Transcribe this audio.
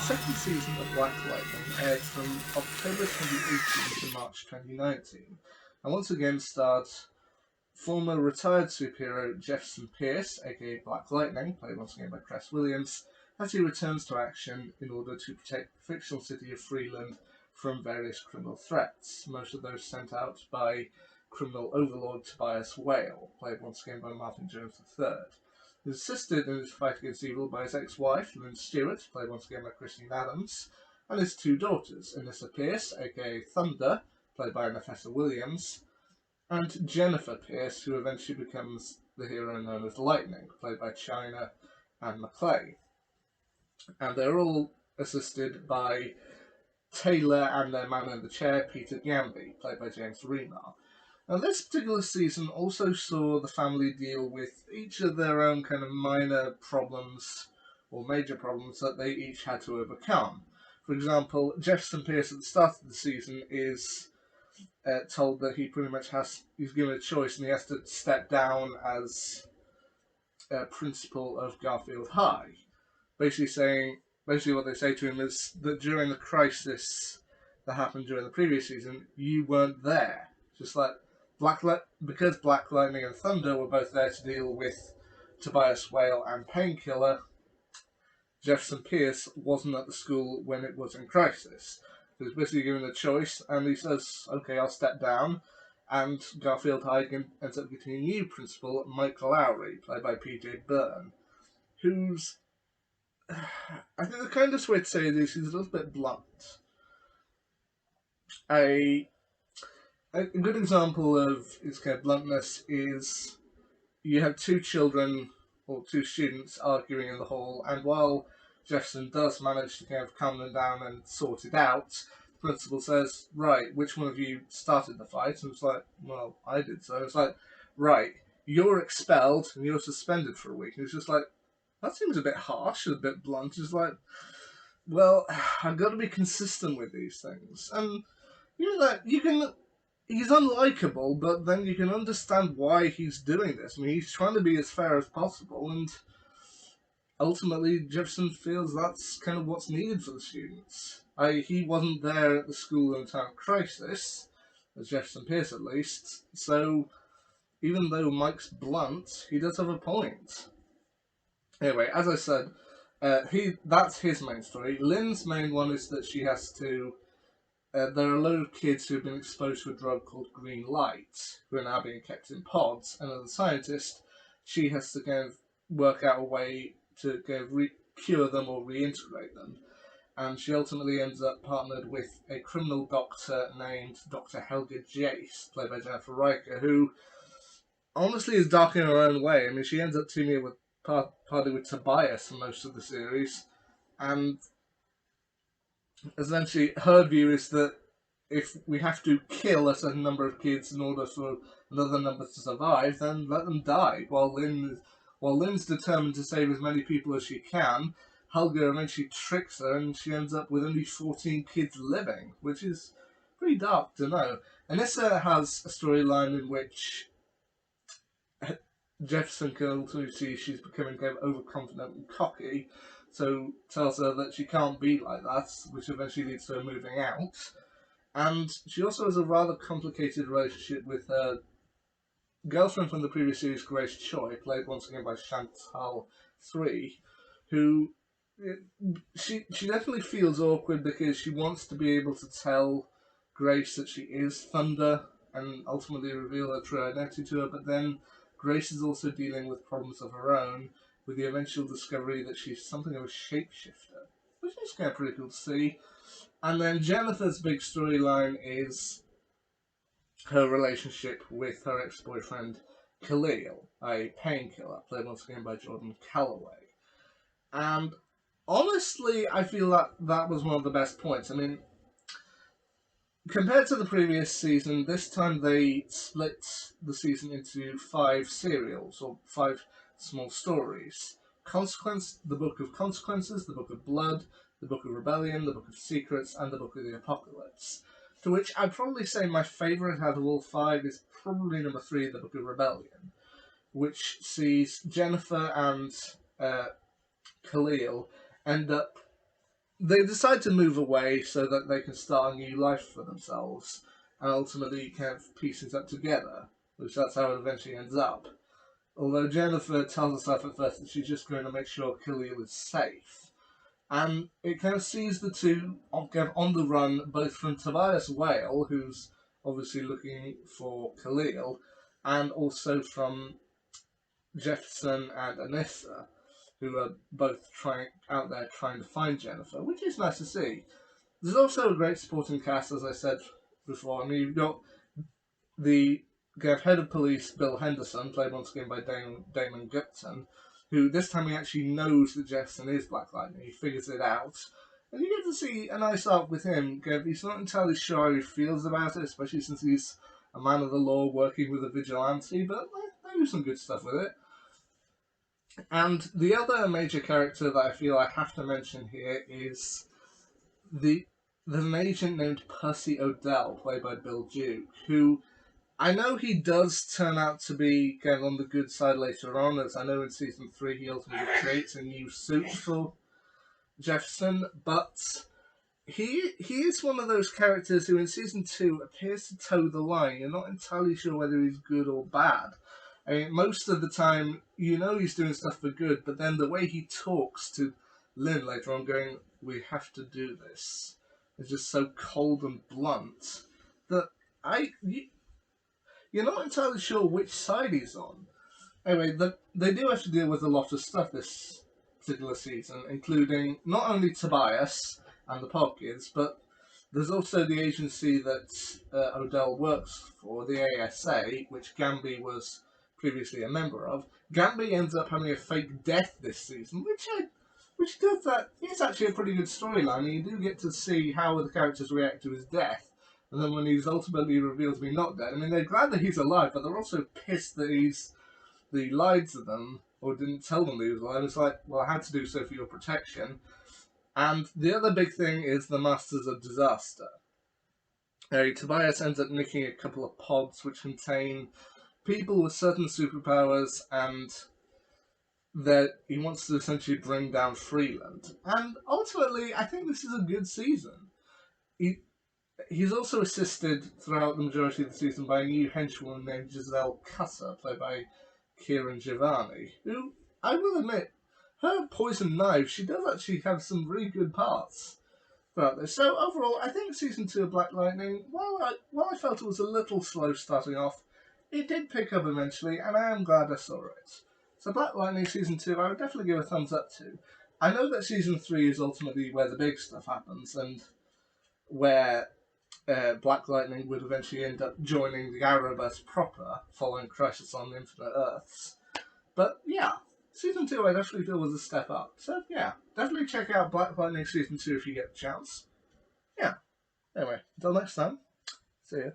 second season of Black Lightning aired from October 2018 to March 2019, and once again starred former retired superhero Jefferson Pierce, aka Black Lightning, played once again by Cress Williams, as he returns to action in order to protect the fictional city of Freeland from various criminal threats, most of those sent out by criminal overlord Tobias Whale, played once again by Martin Jones III. He is assisted in his fight against evil by his ex-wife, Lynn Stewart, played once again by Christine Adams, and his two daughters, Anissa Pierce, aka Thunder, played by Nafessa Williams, and Jennifer Pierce, who eventually becomes the hero known as Lightning, played by China and McClay. And they're all assisted by Taylor and their man in the chair, Peter Gamby, played by James Remar. Now, this particular season also saw the family deal with each of their own kind of minor problems or major problems that they each had to overcome. For example, Jefferson Pierce at the start of the season is told that he pretty much he's given a choice and he has to step down as principal of Garfield High. Basically what they say to him is that during the crisis that happened during the previous season, you weren't there. Just like because Black Lightning and Thunder were both there to deal with Tobias Whale and Painkiller, Jefferson Pierce wasn't at the school when it was in crisis. He was basically given a choice, and he says, "Okay, I'll step down." And Garfield High ends up getting a new principal, Michael Lowry, played by PJ Byrne, who's, I think the kindest way to say it is he's a little bit blunt. A good example of his kind of bluntness is you have two children or two students arguing in the hall, and while Jefferson does manage to kind of calm them down and sort it out, the principal says, "Right, which one of you started the fight?" And it's like, "Well, I did." So it's like, "Right, you're expelled and you're suspended for a week." And it's just like, that seems a bit harsh, a bit blunt. It's like, well, I've got to be consistent with these things. And you know that he's unlikable, but then you can understand why he's doing this. I mean, he's trying to be as fair as possible, and ultimately Jefferson feels that's kind of what's needed for the students. He wasn't there at the school in a time of crisis, as Jefferson Pierce at least, so even though Mike's blunt, he does have a point. Anyway, as I said, that's his main story. Lynn's main one is that she has to there are a load of kids who have been exposed to a drug called green light, who are now being kept in pods, and as a scientist, she has to kind of work out a way to kind of cure them or reintegrate them. And she ultimately ends up partnered with a criminal doctor named Dr. Helga Jace, played by Jennifer Riker, who honestly is dark in her own way. I mean, she ends up teaming with partly with Tobias for most of the series, and essentially her view is that if we have to kill a certain number of kids in order for another number to survive, then let them die. While Lynn's determined to save as many people as she can, Helga eventually tricks her and she ends up with only 14 kids living, which is pretty dark to know. Anissa has a storyline in which Jefferson can ultimately see she's becoming kind of overconfident and cocky, so tells her that she can't be like that, which eventually leads to her moving out. And she also has a rather complicated relationship with her girlfriend from the previous series, Grace Choi, played once again by Chantal 3, who she definitely feels awkward because she wants to be able to tell Grace that she is Thunder and ultimately reveal her true identity to her, but then Grace is also dealing with problems of her own, with the eventual discovery that she's something of a shapeshifter, which is kind of pretty cool to see. And then Jennifer's big storyline is her relationship with her ex-boyfriend Khalil, a painkiller, played once again by Jordan Calloway. And honestly, I feel that was one of the best points. I mean, compared to the previous season, this time they split the season into 5 serials, or 5 small stories. The Book of Consequences, the Book of Blood, the Book of Rebellion, the Book of Secrets, and the Book of the Apocalypse. To which I'd probably say my favourite out of all 5 is probably number 3, the Book of Rebellion, which sees Jennifer and Khalil end up they decide to move away so that they can start a new life for themselves, and ultimately kind of piece things up together, which that's how it eventually ends up. Although Jennifer tells herself at first that she's just going to make sure Khalil is safe. And it kind of sees the two on the run, both from Tobias Whale, who's obviously looking for Khalil, and also from Jefferson and Anissa, who are both out there trying to find Jennifer, which is nice to see. There's also a great supporting cast, as I said before. I mean, you've got the head of police, Bill Henderson, played once again by Damon Gupton, who this time he actually knows that Jefferson is Black Lightning. He figures it out. And you get to see a nice arc with him. He's not entirely sure how he feels about it, especially since he's a man of the law working with a vigilante, but they do some good stuff with it. And the other major character that I feel I have to mention here is there's an agent named Percy O'Dell, played by Bill Duke, who I know he does turn out to be kind of on the good side later on, as I know in season 3 he ultimately creates a new suit for Jefferson, but he is one of those characters who in season 2 appears to toe the line. You're not entirely sure whether he's good or bad. I mean, most of the time, you know he's doing stuff for good, but then the way he talks to Lynn later on, going, "We have to do this," is just so cold and blunt that you're not entirely sure which side he's on. Anyway, they do have to deal with a lot of stuff this particular season, including not only Tobias and the Podkids, but there's also the agency that O'Dell works for, the ASA, which Gamby was previously a member of. Gamby ends up having a fake death this season, which does that. It's actually a pretty good storyline. You do get to see how the characters react to his death. And then when he's ultimately revealed to be not dead, I mean, they're glad that he's alive, but they're also pissed that he lied to them or didn't tell them that he was alive. It's like, well, I had to do so for your protection. And the other big thing is the Masters of Disaster. Tobias ends up nicking a couple of pods which contain people with certain superpowers, and that he wants to essentially bring down Freeland. And ultimately, I think this is a good season. He's also assisted throughout the majority of the season by a new henchwoman named Giselle Cutter, played by Kieran Giovanni, who, I will admit, her poison knife, she does actually have some really good parts throughout this. So overall, I think season 2 of Black Lightning, while I felt it was a little slow starting off, it did pick up eventually, and I am glad I saw it. So Black Lightning season 2, I would definitely give a thumbs up to. I know that season 3 is ultimately where the big stuff happens, and where Black Lightning would eventually end up joining the Arrowverse proper, following Crisis on Infinite Earths. But yeah, season 2 I definitely feel was a step up. So yeah, definitely check out Black Lightning season 2 if you get the chance. Yeah. Anyway, until next time, see ya.